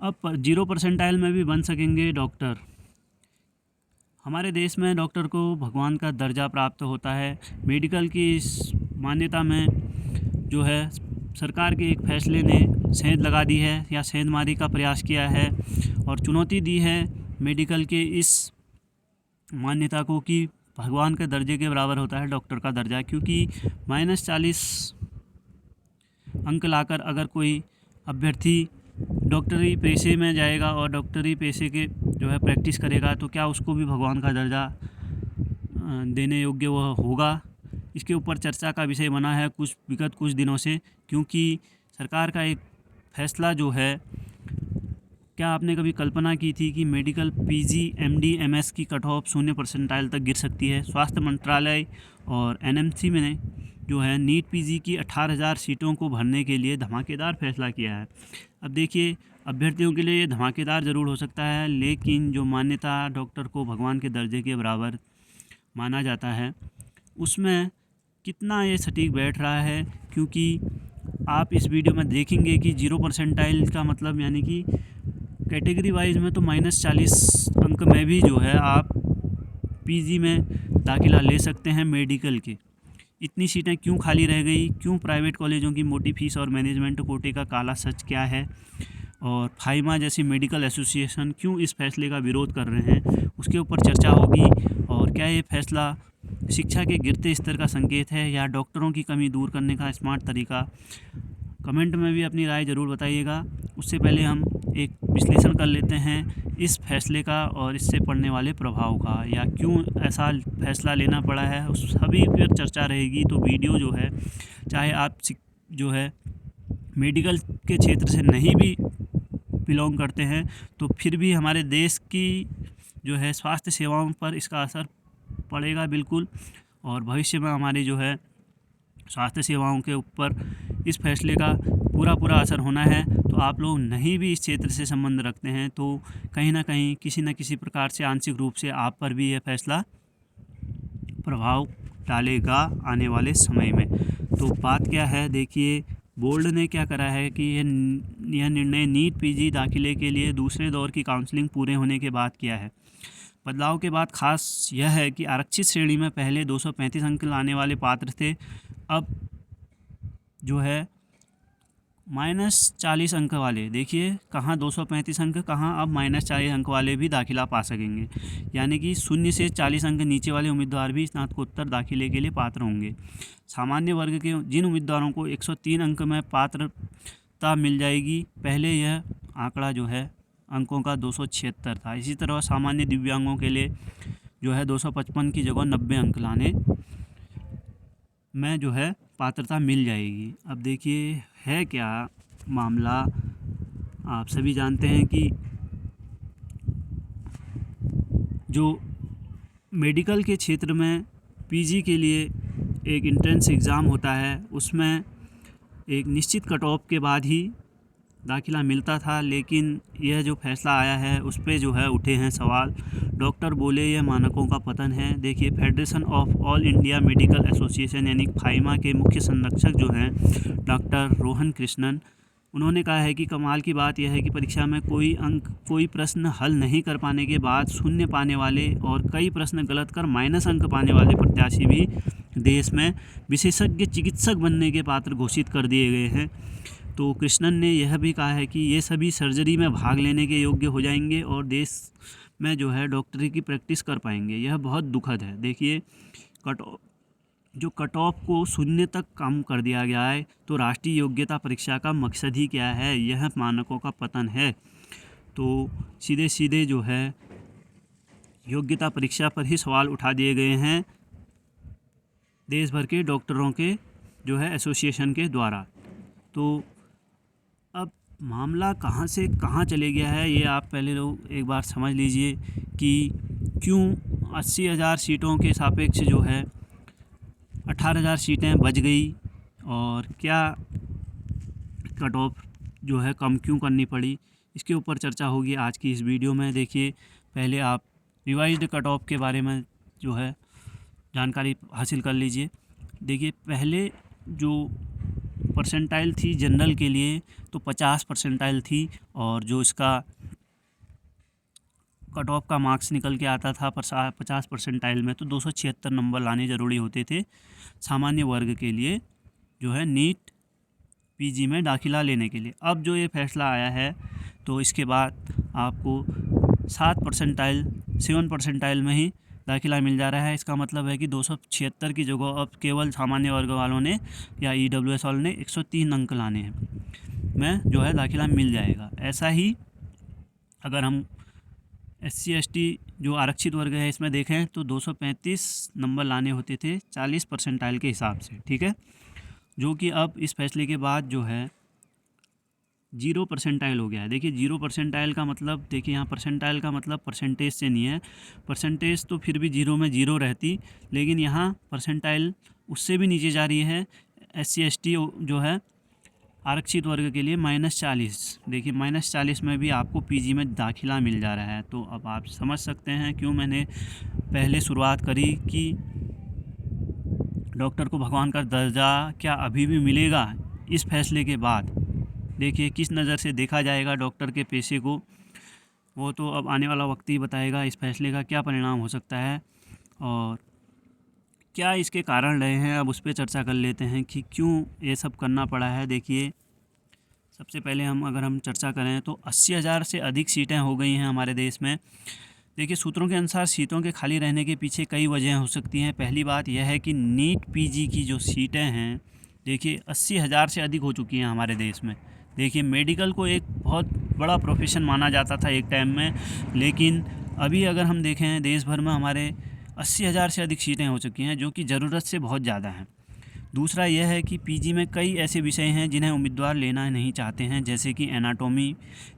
अब 0 परसेंटाइल में भी बन सकेंगे डॉक्टर। हमारे देश में डॉक्टर को भगवान का दर्जा प्राप्त होता है। मेडिकल की इस मान्यता में जो है सरकार के एक फैसले ने सेंध लगा दी है या सेंधमारी का प्रयास किया है और चुनौती दी है मेडिकल के इस मान्यता को कि भगवान के दर्जे के बराबर होता है डॉक्टर का दर्जा, क्योंकि -40 अंक लाकर अगर कोई अभ्यर्थी डॉक्टरी पेशे में जाएगा और डॉक्टरी पेशे के जो है प्रैक्टिस करेगा तो क्या उसको भी भगवान का दर्जा देने योग्य वह होगा। इसके ऊपर चर्चा का विषय बना है विगत कुछ दिनों से, क्योंकि सरकार का एक फैसला जो है, क्या आपने कभी कल्पना की थी कि मेडिकल पीजी एमडी एमएस की कट ऑफ 0 परसेंटाइल तक गिर सकती है। स्वास्थ्य मंत्रालय और एनएमसी में जो है नीट पीजी की 18,000 सीटों को भरने के लिए धमाकेदार फैसला किया है। अब देखिए, अभ्यर्थियों के लिए ये धमाकेदार ज़रूर हो सकता है, लेकिन जो मान्यता डॉक्टर को भगवान के दर्जे के बराबर माना जाता है उसमें कितना ये सटीक बैठ रहा है, क्योंकि आप इस वीडियो में देखेंगे कि 0 परसेंटाइल का मतलब यानी कि कैटेगरी वाइज में तो -40 अंक में भी जो है आप पीजी में दाखिला ले सकते हैं मेडिकल के। इतनी सीटें क्यों खाली रह गई, क्यों प्राइवेट कॉलेजों की मोटी फीस और मैनेजमेंट कोटे का काला सच क्या है, और फाइमा जैसी मेडिकल एसोसिएशन क्यों इस फैसले का विरोध कर रहे हैं, उसके ऊपर चर्चा होगी। और क्या ये फैसला शिक्षा के गिरते स्तर का संकेत है या डॉक्टरों की कमी दूर करने का स्मार्ट तरीका। कमेंट में भी अपनी राय ज़रूर बताइएगा। उससे पहले हम एक विश्लेषण कर लेते हैं इस फैसले का और इससे पड़ने वाले प्रभाव का, या क्यों ऐसा फैसला लेना पड़ा है, उस सभी पर चर्चा रहेगी। तो वीडियो जो है, चाहे आप जो है मेडिकल के क्षेत्र से नहीं भी बिलोंग करते हैं तो फिर भी हमारे देश की जो है स्वास्थ्य सेवाओं पर इसका असर पड़ेगा बिल्कुल, और भविष्य में हमारी जो है स्वास्थ्य सेवाओं के ऊपर इस फैसले का पूरा असर होना है। तो आप लोग नहीं भी इस क्षेत्र से संबंध रखते हैं तो कहीं ना कहीं किसी न किसी प्रकार से आंशिक रूप से आप पर भी यह फैसला प्रभाव डालेगा आने वाले समय में। तो बात क्या है, देखिए बोर्ड ने क्या करा है कि यह निर्णय नीट पीजी दाखिले के लिए दूसरे दौर की काउंसलिंग पूरे होने के बाद किया है। बदलाव के बाद खास यह है कि आरक्षित श्रेणी में पहले 235 अंक लाने वाले पात्र थे, अब जो है -40 अंक वाले, देखिए कहाँ 235 अंक, कहाँ अब -40 अंक वाले भी दाखिला पा सकेंगे। यानी कि 0 से 40 अंक नीचे वाले उम्मीदवार भी स्नातकोत्तर दाखिले के लिए पात्र होंगे। सामान्य वर्ग के जिन उम्मीदवारों को 103 अंक में पात्रता मिल जाएगी, पहले यह आंकड़ा जो है अंकों का 276 था। इसी तरह सामान्य दिव्यांगों के लिए जो है 255 की जगह 90 अंक लाने में जो है पात्रता मिल जाएगी। अब देखिए है क्या मामला, आप सभी जानते हैं कि जो मेडिकल के क्षेत्र में पीजी के लिए एक एंट्रेंस एग्ज़ाम होता है, उसमें एक निश्चित कट ऑफ के बाद ही दाखिला मिलता था, लेकिन यह जो फैसला आया है उस पर जो है उठे हैं सवाल। डॉक्टर बोले यह मानकों का पतन है। देखिए, federation of all India medical association यानी फाइमा के मुख्य संरक्षक जो हैं डॉक्टर रोहन कृष्णन, उन्होंने कहा है कि कमाल की बात यह है कि परीक्षा में कोई प्रश्न हल नहीं कर पाने के बाद 0 पाने वाले और कई प्रश्न गलत कर माइनस अंक पाने वाले प्रत्याशी भी देश में विशेषज्ञ चिकित्सक बनने के पात्र घोषित कर दिए गए हैं। तो कृष्णन ने यह भी कहा है कि ये सभी सर्जरी में भाग लेने के योग्य हो जाएंगे और देश में जो है डॉक्टरी की प्रैक्टिस कर पाएंगे। यह बहुत दुखद है। देखिए, कट ऑफ को 0 तक कम कर दिया गया है, तो राष्ट्रीय योग्यता परीक्षा का मकसद ही क्या है, यह मानकों का पतन है। तो सीधे जो है योग्यता परीक्षा पर ही सवाल उठा दिए गए हैं देश भर के डॉक्टरों के जो है एसोसिएशन के द्वारा। तो अब मामला कहाँ से कहाँ चले गया है, ये आप पहले लोग एक बार समझ लीजिए कि क्यों 80,000 सीटों के सापेक्ष जो है 18,000 सीटें बच गई, और क्या कट ऑफ जो है कम क्यों करनी पड़ी, इसके ऊपर चर्चा होगी आज की इस वीडियो में। देखिए, पहले आप रिवाइज्ड कट ऑफ के बारे में जो है जानकारी हासिल कर लीजिए। देखिए, पहले जो परसेंटाइल थी जनरल के लिए तो 50 परसेंटाइल थी, और जो इसका कट ऑफ का मार्क्स निकल के आता था 50 परसेंटाइल में तो 276 नंबर लाने ज़रूरी होते थे सामान्य वर्ग के लिए, जो है नीट पीजी में दाखिला लेने के लिए। अब जो ये फैसला आया है तो इसके बाद आपको 7 परसेंटाइल में ही दाखिला मिल जा रहा है। इसका मतलब है कि 276 की जगह अब केवल सामान्य वर्ग वालों ने या EWS वालों ने 103 अंक लाने हैं में जो है दाखिला मिल जाएगा। ऐसा ही अगर हम SC ST जो आरक्षित वर्ग है इसमें देखें तो 235 नंबर लाने होते थे 40 परसेंटाइल के हिसाब से, ठीक है, जो कि अब इस फैसले के बाद जो है 0 परसेंटाइल हो गया है। देखिए 0 परसेंटाइल का मतलब, देखिए यहाँ परसेंटाइल का मतलब परसेंटेज से नहीं है, परसेंटेज तो फिर भी 0 में 0 रहती, लेकिन यहाँ परसेंटाइल उससे भी नीचे जा रही है। SC ST जो है आरक्षित वर्ग के लिए -40, देखिए -40 में भी आपको पीजी में दाखिला मिल जा रहा है। तो अब आप समझ सकते हैं क्यों मैंने पहले शुरुआत करी कि डॉक्टर को भगवान का दर्जा क्या अभी भी मिलेगा इस फैसले के बाद। देखिए किस नज़र से देखा जाएगा डॉक्टर के पेशे को, वो तो अब आने वाला वक्त ही बताएगा इस फैसले का क्या परिणाम हो सकता है और क्या इसके कारण रहे हैं। अब उस पर चर्चा कर लेते हैं कि क्यों ये सब करना पड़ा है। देखिए सबसे पहले अगर हम चर्चा करें तो 80,000 से अधिक सीटें हो गई हैं हमारे देश में। देखिए सूत्रों के अनुसार सीटों के खाली रहने के पीछे कई वजह हो सकती हैं। पहली बात यह है कि नीट पीजी की जो सीटें हैं, देखिए 80,000 से अधिक हो चुकी हैं हमारे देश में। देखिए मेडिकल को एक बहुत बड़ा प्रोफेशन माना जाता था एक टाइम में, लेकिन अभी अगर हम देखें देश भर में हमारे 80,000 से अधिक सीटें हो चुकी हैं, जो कि ज़रूरत से बहुत ज़्यादा हैं। दूसरा यह है कि पीजी में कई ऐसे विषय हैं जिन्हें उम्मीदवार लेना नहीं चाहते हैं, जैसे कि एनाटॉमी,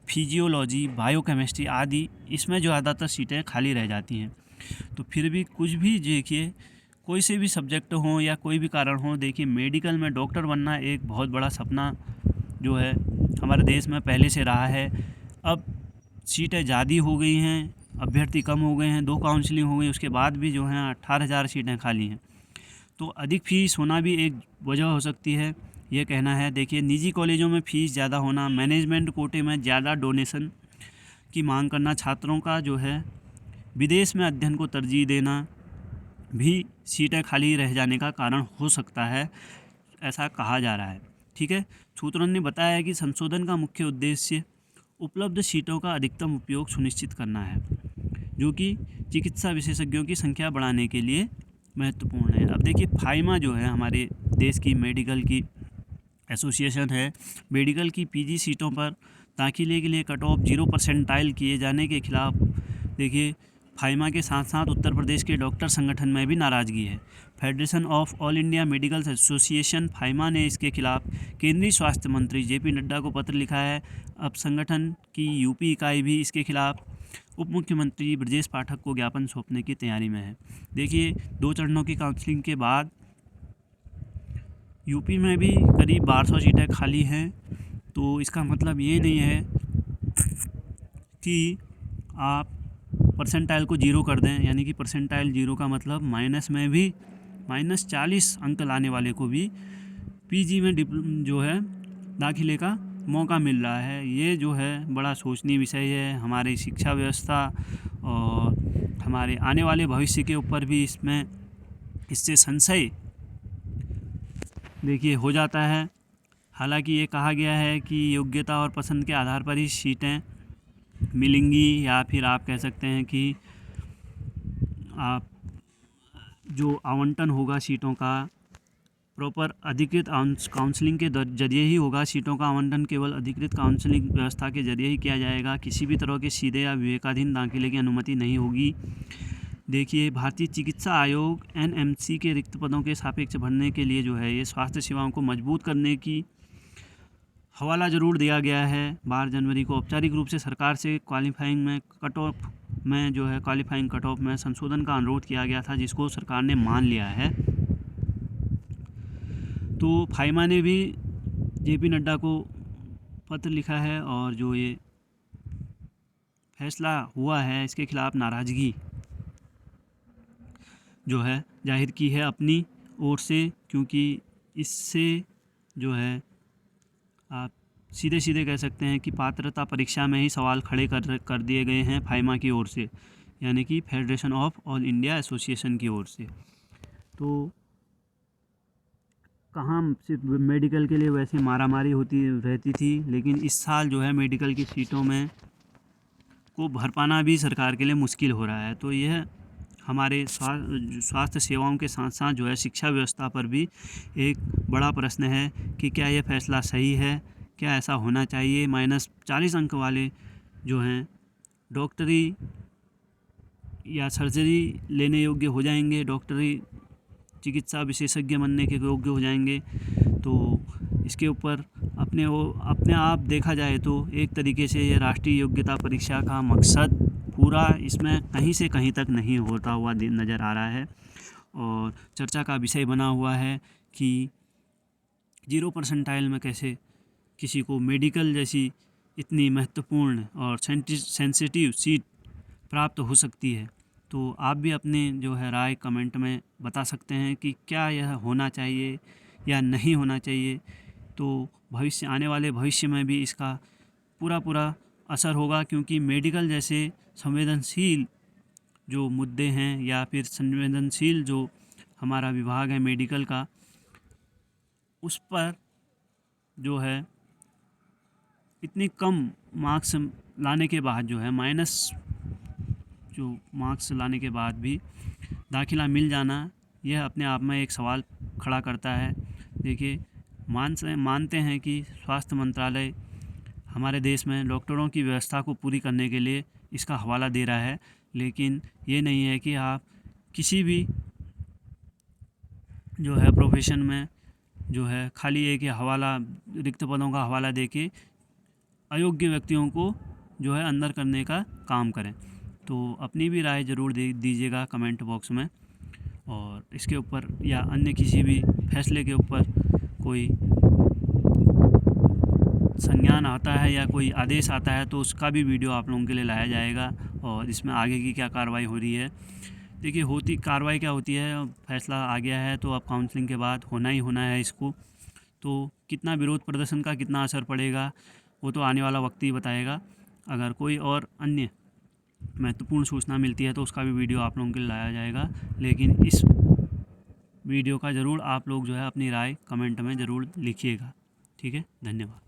फिजियोलॉजी, बायोकेमिस्ट्री आदि। इसमें जो ज़्यादातर सीटें खाली रह जाती हैं। तो फिर भी कुछ भी देखिए, कोई से भी सब्जेक्ट हो या कोई भी कारण हो, देखिए मेडिकल में डॉक्टर बनना एक बहुत बड़ा सपना जो है हमारे देश में पहले से रहा है। अब सीटें ज़्यादा हो गई हैं, अभ्यर्थी कम हो गए हैं, 2 काउंसलिंग हो गई, उसके बाद भी जो हैं 18,000 सीटें खाली हैं। तो अधिक फ़ीस होना भी एक वजह हो सकती है, ये कहना है। देखिए निजी कॉलेजों में फ़ीस ज़्यादा होना, मैनेजमेंट कोटे में ज़्यादा डोनेशन की मांग करना, छात्रों का जो है विदेश में अध्ययन को तरजीह देना भी सीटें खाली रह जाने का कारण हो सकता है, ऐसा कहा जा रहा है, ठीक है। सूत्रों ने बताया है कि संशोधन का मुख्य उद्देश्य उपलब्ध सीटों का अधिकतम उपयोग सुनिश्चित करना है, जो कि चिकित्सा विशेषज्ञों की संख्या बढ़ाने के लिए महत्वपूर्ण है। अब देखिए फाइमा जो है हमारे देश की मेडिकल की एसोसिएशन है, मेडिकल की पीजी सीटों पर दाखिले के लिए कट ऑफ 0 परसेंटाइल किए जाने के खिलाफ देखिए फाइमा के साथ साथ उत्तर प्रदेश के डॉक्टर संगठन में भी नाराज़गी है। Federation of all India medical association FAIMA ने इसके खिलाफ केंद्रीय स्वास्थ्य मंत्री JP नड्डा को पत्र लिखा है। अब संगठन की यूपी इकाई भी इसके खिलाफ उप मुख्यमंत्री ब्रजेश पाठक को ज्ञापन सौंपने की तैयारी में है। देखिए 2 चरणों की काउंसलिंग के बाद यूपी में भी करीब 1200 सीटें खाली हैं। तो इसका मतलब ये नहीं है कि आप परसेंटाइल को 0 कर दें, यानी कि परसेंटाइल 0 का मतलब माइनस में भी -40 अंक लाने वाले को भी पीजी में जो है दाखिले का मौका मिल रहा है। ये जो है बड़ा सोचनीय विषय है हमारी शिक्षा व्यवस्था और हमारे आने वाले भविष्य के ऊपर भी इससे संशय देखिए हो जाता है। हालांकि ये कहा गया है कि योग्यता और पसंद के आधार पर ही सीटें मिलेंगी, या फिर आप कह सकते हैं कि आप जो आवंटन होगा सीटों का प्रॉपर अधिकृत काउंसलिंग के जरिए ही होगा। सीटों का आवंटन केवल अधिकृत काउंसलिंग व्यवस्था के जरिए ही किया जाएगा। किसी भी तरह के सीधे या विवेकाधीन दाखिले की अनुमति नहीं होगी। देखिए भारतीय चिकित्सा आयोग NMC के रिक्त पदों के सापेक्ष भरने के लिए जो है ये स्वास्थ्य सेवाओं को मजबूत करने की हवाला ज़रूर दिया गया है। 12 जनवरी को औपचारिक रूप से सरकार से क्वालिफाइंग कट ऑफ में संशोधन का अनुरोध किया गया था, जिसको सरकार ने मान लिया है। तो फाइमा ने भी JP नड्डा को पत्र लिखा है और जो ये फैसला हुआ है इसके खिलाफ नाराज़गी जो है जाहिर की है अपनी ओर से, क्योंकि इससे जो है आप सीधे सीधे कह सकते हैं कि पात्रता परीक्षा में ही सवाल खड़े कर दिए गए हैं फाइमा की ओर से, यानी कि federation of all India association की ओर से। तो कहाँ सिर्फ मेडिकल के लिए वैसे मारामारी होती रहती थी, लेकिन इस साल जो है मेडिकल की सीटों में को भर पाना भी सरकार के लिए मुश्किल हो रहा है। तो यह हमारे स्वास्थ्य सेवाओं के साथ साथ जो है शिक्षा व्यवस्था पर भी एक बड़ा प्रश्न है कि क्या यह फैसला सही है, क्या ऐसा होना चाहिए। -40 अंक वाले जो हैं डॉक्टरी या सर्जरी लेने योग्य हो जाएंगे, डॉक्टरी चिकित्सा विशेषज्ञ बनने के योग्य हो जाएंगे। तो इसके ऊपर अपने आप देखा जाए तो एक तरीके से ये राष्ट्रीय योग्यता परीक्षा का मकसद पूरा इसमें कहीं से कहीं तक नहीं होता हुआ नज़र आ रहा है, और चर्चा का विषय बना हुआ है कि 0 परसेंटाइल में कैसे किसी को मेडिकल जैसी इतनी महत्वपूर्ण और सेंसिटिव सीट प्राप्त हो सकती है। तो आप भी अपने जो है राय कमेंट में बता सकते हैं कि क्या यह होना चाहिए या नहीं होना चाहिए। तो आने वाले भविष्य में भी इसका पूरा असर होगा, क्योंकि मेडिकल जैसे संवेदनशील जो मुद्दे हैं या फिर संवेदनशील जो हमारा विभाग है मेडिकल का, उस पर जो है इतनी कम मार्क्स लाने के बाद जो है मार्क्स लाने के बाद भी दाखिला मिल जाना, यह अपने आप में एक सवाल खड़ा करता है। देखिए, मानते हैं कि स्वास्थ्य मंत्रालय हमारे देश में डॉक्टरों की व्यवस्था को पूरी करने के लिए इसका हवाला दे रहा है, लेकिन ये नहीं है कि आप किसी भी जो है प्रोफेशन में जो है खाली एक हवाला रिक्त पदों का हवाला देके अयोग्य व्यक्तियों को जो है अंदर करने का काम करें। तो अपनी भी राय ज़रूर दीजिएगा कमेंट बॉक्स में, और इसके ऊपर या अन्य किसी भी फैसले के ऊपर कोई संज्ञान आता है या कोई आदेश आता है तो उसका भी वीडियो आप लोगों के लिए लाया जाएगा, और इसमें आगे की क्या कार्रवाई हो रही है। देखिए, कार्रवाई क्या होती है, फैसला आ गया है तो अब काउंसलिंग के बाद होना ही होना है इसको। तो कितना विरोध प्रदर्शन का कितना असर पड़ेगा वो तो आने वाला वक्त ही बताएगा। अगर कोई और अन्य महत्वपूर्ण सूचना मिलती है तो उसका भी वीडियो आप लोगों के लिए लाया जाएगा, लेकिन इस वीडियो का ज़रूर आप लोग जो है अपनी राय कमेंट में ज़रूर लिखिएगा। ठीक है, धन्यवाद।